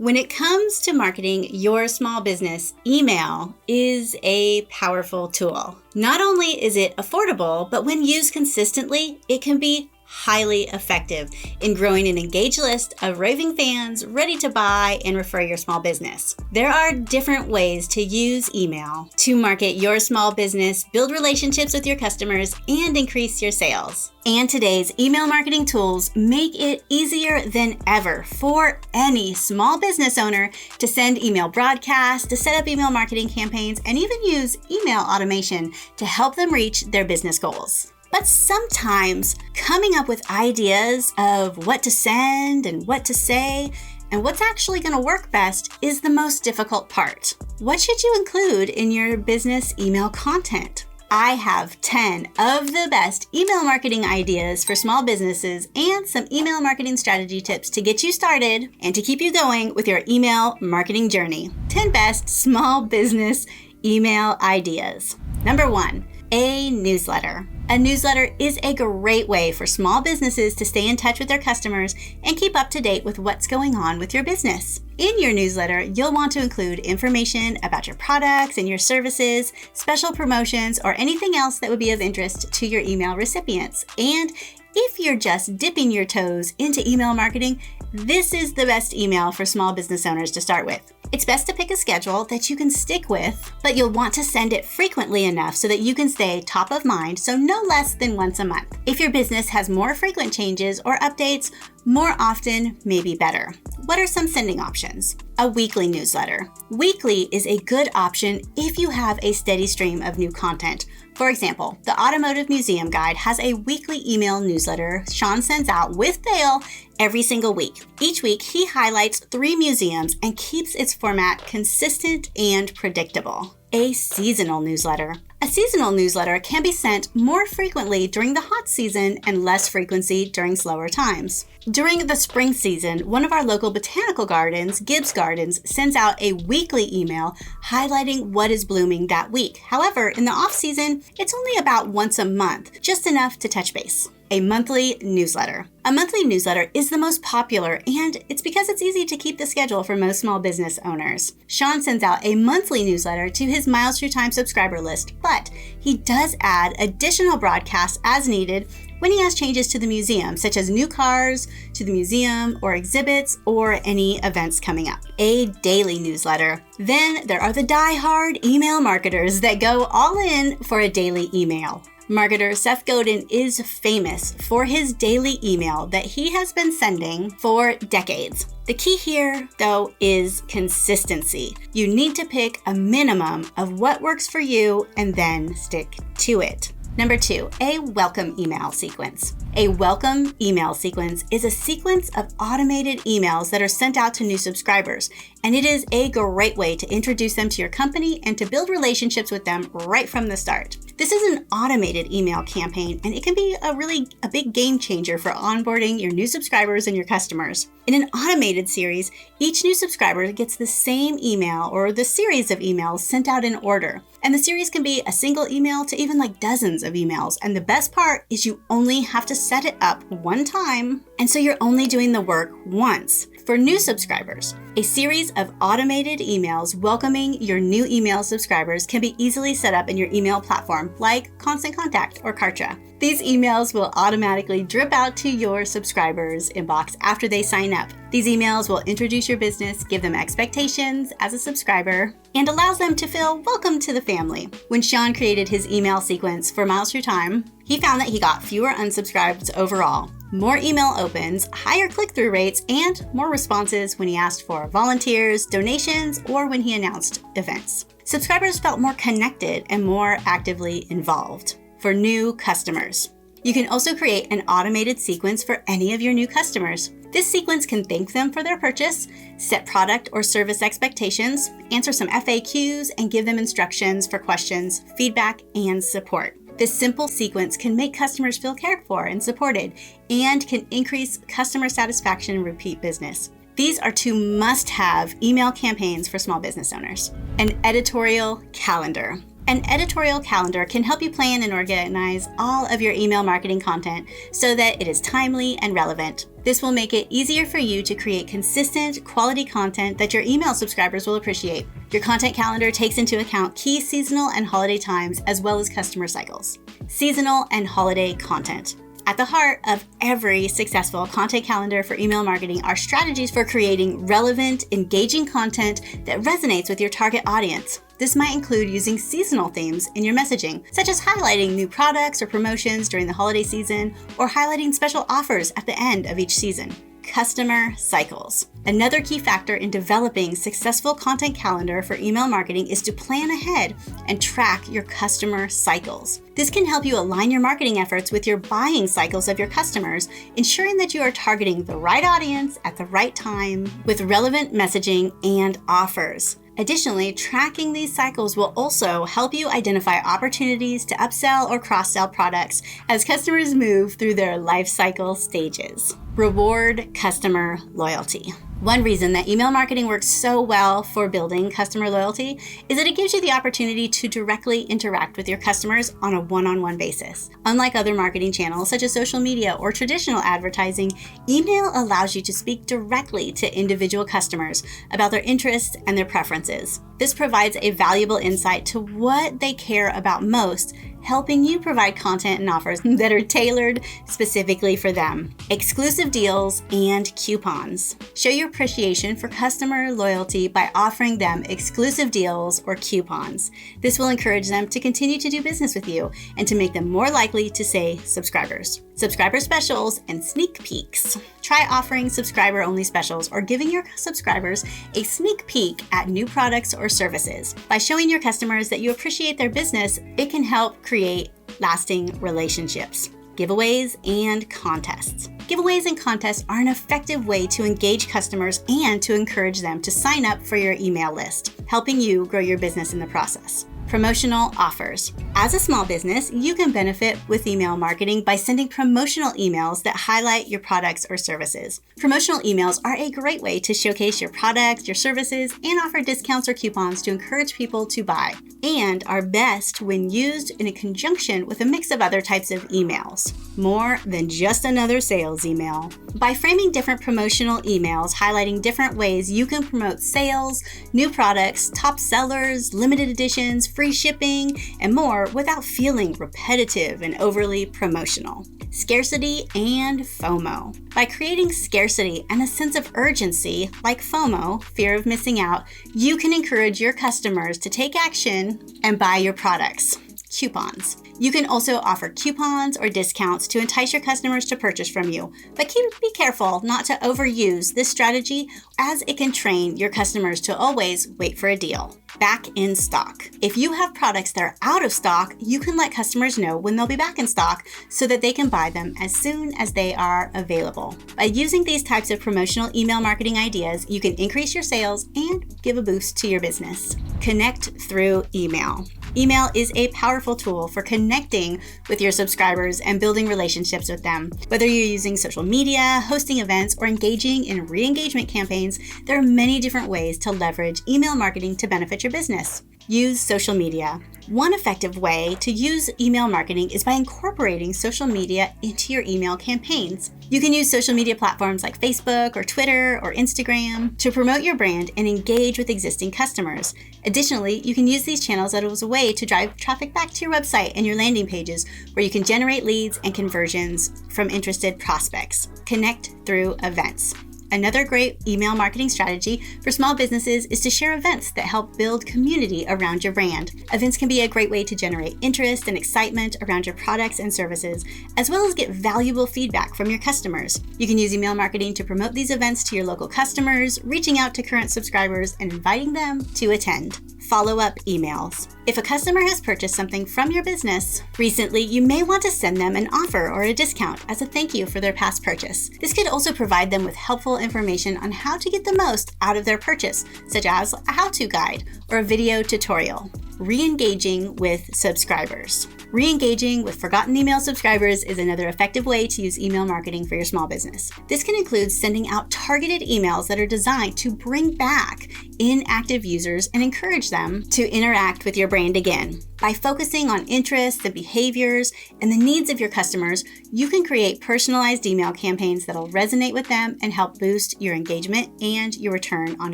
When it comes to marketing your small business, email is a powerful tool. Not only is it affordable, but when used consistently, it can be highly effective in growing an engaged list of raving fans ready to buy and refer your small business. There are different ways to use email to market your small business, build relationships with your customers, and increase your sales. And today's email marketing tools make it easier than ever for any small business owner to send email broadcasts, to set up email marketing campaigns, and even use email automation to help them reach their business goals. But sometimes coming up with ideas of what to send and what to say and what's actually going to work best is the most difficult part. What should you include in your business email content? I have 10 of the best email marketing ideas for small businesses and some email marketing strategy tips to get you started and to keep you going with your email marketing journey. 10 best small business email ideas. Number 1, a newsletter. A newsletter is a great way for small businesses to stay in touch with their customers and keep up to date with what's going on with your business. In your newsletter, you'll want to include information about your products and your services, special promotions, or anything else that would be of interest to your email recipients. And if you're just dipping your toes into email marketing, this is the best email for small business owners to start with. It's best to pick a schedule that you can stick with, but you'll want to send it frequently enough so that you can stay top of mind, so no less than once a month. If your business has more frequent changes or updates, more often may be better. What are some sending options? A weekly newsletter. Weekly is a good option if you have a steady stream of new content. For example, the Automotive Museum Guide has a weekly email newsletter Sean sends out with Dale every single week. Each week, he highlights 3 museums and keeps its format consistent and predictable. A seasonal newsletter. A seasonal newsletter can be sent more frequently during the hot season and less frequency during slower times. During the spring season, one of our local botanical gardens, Gibbs Gardens, sends out a weekly email highlighting what is blooming that week. However, in the off-season, it's only about once a month, just enough to touch base. A monthly newsletter. A monthly newsletter is the most popular, and it's because it's easy to keep the schedule for most small business owners. Sean sends out a monthly newsletter to his Miles Through Time subscriber list, but he does add additional broadcasts as needed when he has changes to the museum, such as new cars to the museum or exhibits or any events coming up. A daily newsletter. Then there are the die-hard email marketers that go all in for a daily email. Marketer Seth Godin is famous for his daily email that he has been sending for decades. The key here, though, is consistency. You need to pick a minimum of what works for you and then stick to it. Number 2, a welcome email sequence. A welcome email sequence is a sequence of automated emails that are sent out to new subscribers, and it is a great way to introduce them to your company and to build relationships with them right from the start. This is an automated email campaign, and it can be a big game changer for onboarding your new subscribers and your customers. In an automated series, each new subscriber gets the same email or the series of emails sent out in order. And the series can be a single email to even like dozens of emails. And the best part is you only have to set it up one time. And so you're only doing the work once. For new subscribers, a series of automated emails welcoming your new email subscribers can be easily set up in your email platform like Constant Contact or Kartra. These emails will automatically drip out to your subscribers' inbox after they sign up. These emails will introduce your business, give them expectations as a subscriber, and allows them to feel welcome to the family. When Sean created his email sequence for Miles Through Time, he found that he got fewer unsubscribes overall, more email opens, higher click-through rates, and more responses when he asked for volunteers, donations, or when he announced events. Subscribers felt more connected and more actively involved. For new customers, you can also create an automated sequence for any of your new customers. This sequence can thank them for their purchase, set product or service expectations, answer some FAQs, and give them instructions for questions, feedback, and support. This simple sequence can make customers feel cared for and supported, and can increase customer satisfaction and repeat business. These are 2 must-have email campaigns for small business owners. An editorial calendar. An editorial calendar can help you plan and organize all of your email marketing content so that it is timely and relevant. This will make it easier for you to create consistent, quality content that your email subscribers will appreciate. Your content calendar takes into account key seasonal and holiday times as well as customer cycles. Seasonal and holiday content. At the heart of every successful content calendar for email marketing are strategies for creating relevant, engaging content that resonates with your target audience. This might include using seasonal themes in your messaging, such as highlighting new products or promotions during the holiday season, or highlighting special offers at the end of each season. Customer cycles. Another key factor in developing successful content calendar for email marketing is to plan ahead and track your customer cycles. This can help you align your marketing efforts with your buying cycles of your customers, ensuring that you are targeting the right audience at the right time with relevant messaging and offers. Additionally, tracking these cycles will also help you identify opportunities to upsell or cross-sell products as customers move through their life cycle stages. Reward customer loyalty. One reason that email marketing works so well for building customer loyalty is that it gives you the opportunity to directly interact with your customers on a one-on-one basis. Unlike other marketing channels such as social media or traditional advertising, email allows you to speak directly to individual customers about their interests and their preferences. This provides a valuable insight to what they care about most, helping you provide content and offers that are tailored specifically for them. Exclusive deals and coupons. Show your appreciation for customer loyalty by offering them exclusive deals or coupons. This will encourage them to continue to do business with you and to make them more likely to say subscribers. Subscriber specials and sneak peeks. Try offering subscriber-only specials or giving your subscribers a sneak peek at new products or services. By showing your customers that you appreciate their business, it can help create lasting relationships. Giveaways and contests. Giveaways and contests are an effective way to engage customers and to encourage them to sign up for your email list, helping you grow your business in the process. Promotional offers. As a small business, you can benefit with email marketing by sending promotional emails that highlight your products or services. Promotional emails are a great way to showcase your products, your services, and offer discounts or coupons to encourage people to buy, and are best when used in conjunction with a mix of other types of emails. More than just another sales email. By framing different promotional emails highlighting different ways you can promote sales, new products, top sellers, limited editions, free shipping, and more without feeling repetitive and overly promotional. Scarcity and FOMO. By creating scarcity and a sense of urgency, like FOMO, fear of missing out, you can encourage your customers to take action and buy your products. Coupons. You can also offer coupons or discounts to entice your customers to purchase from you, but be careful not to overuse this strategy as it can train your customers to always wait for a deal. Back in stock. If you have products that are out of stock, you can let customers know when they'll be back in stock so that they can buy them as soon as they are available. By using these types of promotional email marketing ideas, you can increase your sales and give a boost to your business. Connect through email. Email is a powerful tool for connecting with your subscribers and building relationships with them. Whether you're using social media, hosting events, or engaging in re-engagement campaigns, there are many different ways to leverage email marketing to benefit your business. Use social media. One effective way to use email marketing is by incorporating social media into your email campaigns. You can use social media platforms like Facebook or Twitter or Instagram to promote your brand and engage with existing customers. Additionally, you can use these channels as a way to drive traffic back to your website and your landing pages, where you can generate leads and conversions from interested prospects. Connect through events. Another great email marketing strategy for small businesses is to share events that help build community around your brand. Events can be a great way to generate interest and excitement around your products and services, as well as get valuable feedback from your customers. You can use email marketing to promote these events to your local customers, reaching out to current subscribers and inviting them to attend. Follow-up emails. If a customer has purchased something from your business recently, you may want to send them an offer or a discount as a thank you for their past purchase. This could also provide them with helpful information on how to get the most out of their purchase, such as a how-to guide or a video tutorial. re-engaging with subscribers. Re-engaging with forgotten email subscribers is another effective way to use email marketing for your small business. This can include sending out targeted emails that are designed to bring back inactive users and encourage them to interact with your brand again. By focusing on interests, the behaviors, and the needs of your customers, you can create personalized email campaigns that'll resonate with them and help boost your engagement and your return on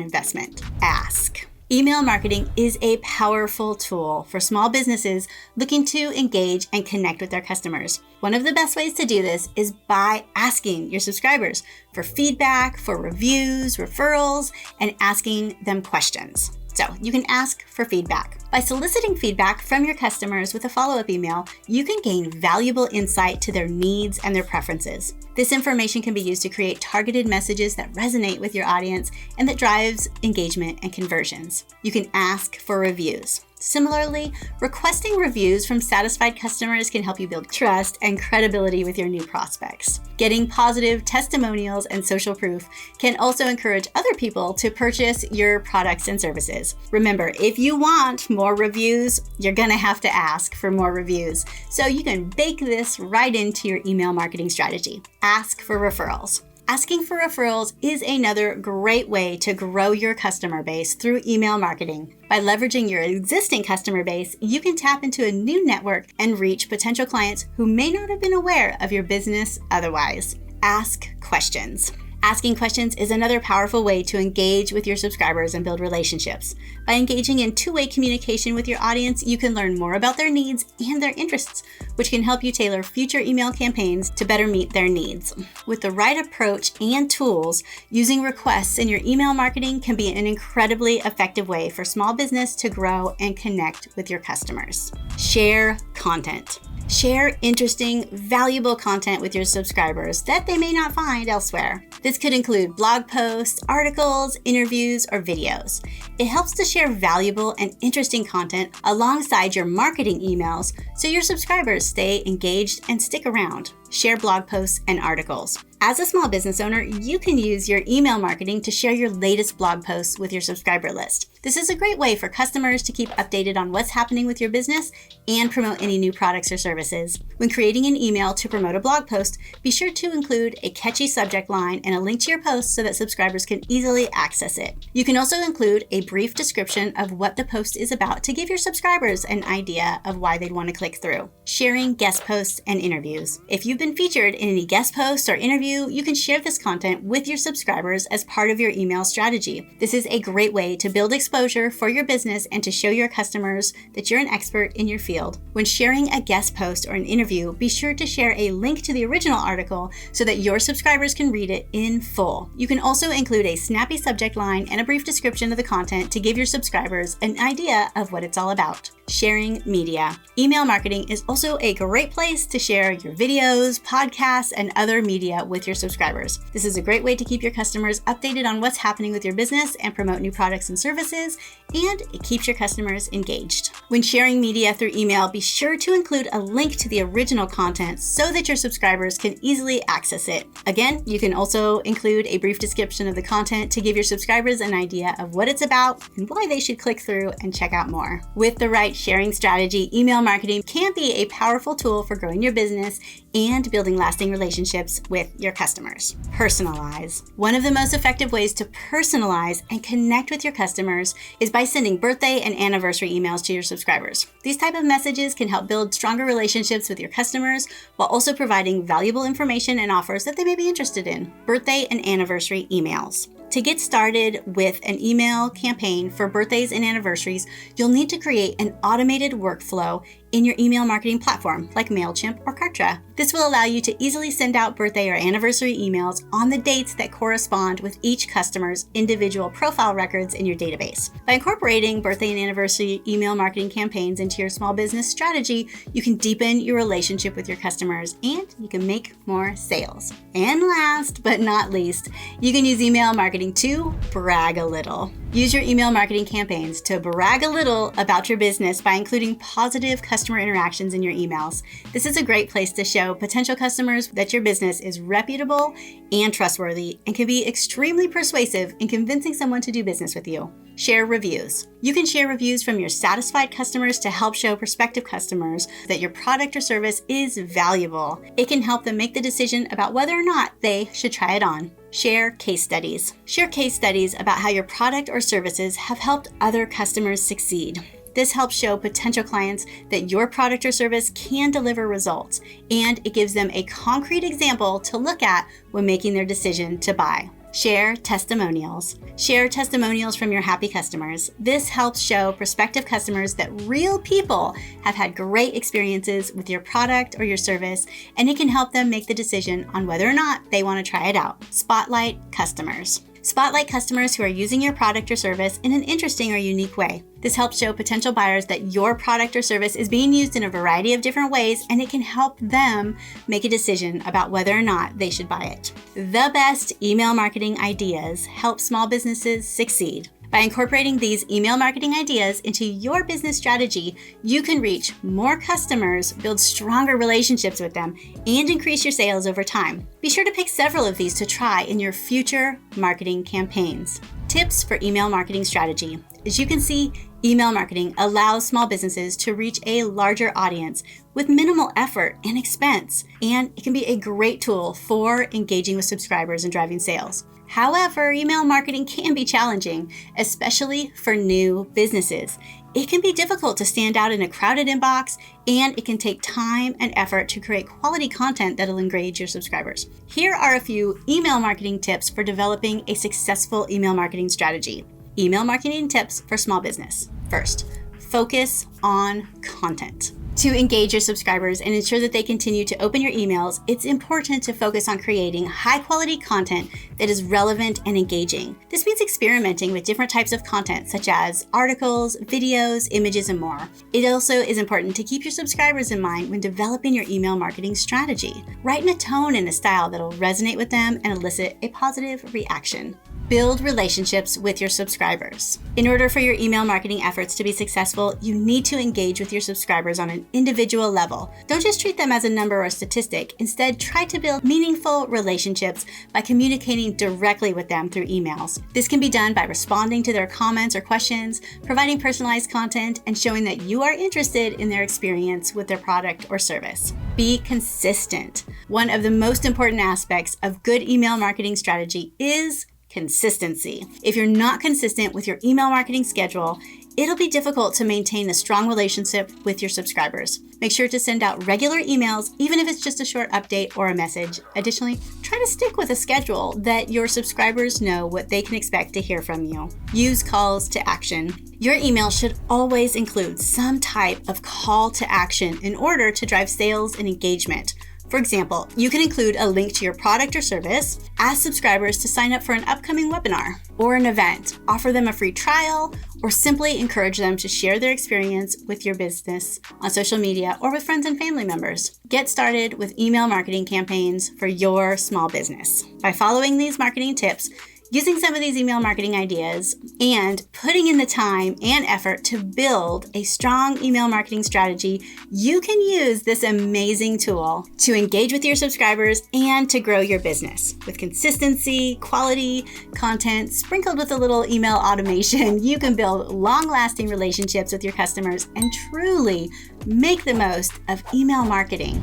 investment. Ask. Email marketing is a powerful tool for small businesses looking to engage and connect with their customers. One of the best ways to do this is by asking your subscribers for feedback, for reviews, referrals, and asking them questions. So you can ask for feedback. By soliciting feedback from your customers with a follow-up email, you can gain valuable insight to their needs and their preferences. This information can be used to create targeted messages that resonate with your audience and that drives engagement and conversions. You can ask for reviews. Similarly, requesting reviews from satisfied customers can help you build trust and credibility with your new prospects. Getting positive testimonials and social proof can also encourage other people to purchase your products and services. Remember, if you want more reviews, you're going to have to ask for more reviews. So you can bake this right into your email marketing strategy. Ask for referrals. Asking for referrals is another great way to grow your customer base through email marketing. By leveraging your existing customer base, you can tap into a new network and reach potential clients who may not have been aware of your business otherwise. Ask questions. Asking questions is another powerful way to engage with your subscribers and build relationships. By engaging in two-way communication with your audience, you can learn more about their needs and their interests, which can help you tailor future email campaigns to better meet their needs. With the right approach and tools, using requests in your email marketing can be an incredibly effective way for small business to grow and connect with your customers. Share content. Share interesting, valuable content with your subscribers that they may not find elsewhere. This could include blog posts, articles, interviews, or videos. It helps to share valuable and interesting content alongside your marketing emails so your subscribers stay engaged and stick around. Share blog posts and articles. As a small business owner, you can use your email marketing to share your latest blog posts with your subscriber list. This is a great way for customers to keep updated on what's happening with your business and promote any new products or services. When creating an email to promote a blog post, be sure to include a catchy subject line and a link to your post so that subscribers can easily access it. You can also include a brief description of what the post is about to give your subscribers an idea of why they'd want to click through. Sharing guest posts and interviews. If you've been featured in any guest posts or interview, you can share this content with your subscribers as part of your email strategy. This is a great way to build exposure for your business and to show your customers that you're an expert in your field. When sharing a guest post or an interview, be sure to share a link to the original article so that your subscribers can read it in full. You can also include a snappy subject line and a brief description of the content to give your subscribers an idea of what it's all about. Sharing media. Email marketing is also a great place to share your videos, podcasts, and other media with your subscribers. This is a great way to keep your customers updated on what's happening with your business and promote new products and services, and it keeps your customers engaged. When sharing media through email, be sure to include a link to the original content so that your subscribers can easily access it. Again, you can also include a brief description of the content to give your subscribers an idea of what it's about and why they should click through and check out more. With the right sharing strategy, email marketing can be a powerful tool for growing your business and building lasting relationships with your customers. Personalize. One of the most effective ways to personalize and connect with your customers is by sending birthday and anniversary emails to your subscribers. These type of messages can help build stronger relationships with your customers while also providing valuable information and offers that they may be interested in. Birthday and anniversary emails. To get started with an email campaign for birthdays and anniversaries, you'll need to create an automated workflow in your email marketing platform like MailChimp or Kartra. This will allow you to easily send out birthday or anniversary emails on the dates that correspond with each customer's individual profile records in your database. By incorporating birthday and anniversary email marketing campaigns into your small business strategy, you can deepen your relationship with your customers and you can make more sales. And last but not least, you can use email marketing to brag a little. Use your email marketing campaigns to brag a little about your business by including positive customer interactions in your emails. This is a great place to show potential customers that your business is reputable and trustworthy and can be extremely persuasive in convincing someone to do business with you. Share reviews. You can share reviews from your satisfied customers to help show prospective customers that your product or service is valuable. It can help them make the decision about whether or not they should try it on. Share case studies. Share case studies about how your product or services have helped other customers succeed. This helps show potential clients that your product or service can deliver results, and it gives them a concrete example to look at when making their decision to buy. Share testimonials. Share testimonials from your happy customers. This helps show prospective customers that real people have had great experiences with your product or your service, and it can help them make the decision on whether or not they want to try it out. Spotlight customers. Spotlight customers who are using your product or service in an interesting or unique way. This helps show potential buyers that your product or service is being used in a variety of different ways, and it can help them make a decision about whether or not they should buy it. The best email marketing ideas help small businesses succeed. By incorporating these email marketing ideas into your business strategy, you can reach more customers, build stronger relationships with them, and increase your sales over time. Be sure to pick several of these to try in your future marketing campaigns. Tips for email marketing strategy. As you can see, email marketing allows small businesses to reach a larger audience with minimal effort and expense, and it can be a great tool for engaging with subscribers and driving sales. However, email marketing can be challenging, especially for new businesses. It can be difficult to stand out in a crowded inbox, and it can take time and effort to create quality content that'll engage your subscribers. Here are a few email marketing tips for developing a successful email marketing strategy. Email marketing tips for small business. First, focus on content. To engage your subscribers and ensure that they continue to open your emails, it's important to focus on creating high-quality content that is relevant and engaging. This means experimenting with different types of content, such as articles, videos, images, and more. It also is important to keep your subscribers in mind when developing your email marketing strategy. Write in a tone and a style that will resonate with them and elicit a positive reaction. Build relationships with your subscribers. In order for your email marketing efforts to be successful, you need to engage with your subscribers on an individual level. Don't just treat them as a number or statistic. Instead, try to build meaningful relationships by communicating directly with them through emails. This can be done by responding to their comments or questions, providing personalized content, and showing that you are interested in their experience with their product or service. Be consistent. One of the most important aspects of good email marketing strategy is consistency. If you're not consistent with your email marketing schedule, it'll be difficult to maintain a strong relationship with your subscribers. Make sure to send out regular emails, even if it's just a short update or a message. Additionally, try to stick with a schedule that your subscribers know what they can expect to hear from you. Use calls to action. Your email should always include some type of call to action in order to drive sales and engagement. For example, you can include a link to your product or service, ask subscribers to sign up for an upcoming webinar or an event, offer them a free trial, or simply encourage them to share their experience with your business on social media or with friends and family members. Get started with email marketing campaigns for your small business. By following these marketing tips, using some of these email marketing ideas, and putting in the time and effort to build a strong email marketing strategy, you can use this amazing tool to engage with your subscribers and to grow your business. With consistency, quality content, sprinkled with a little email automation, you can build long-lasting relationships with your customers and truly make the most of email marketing.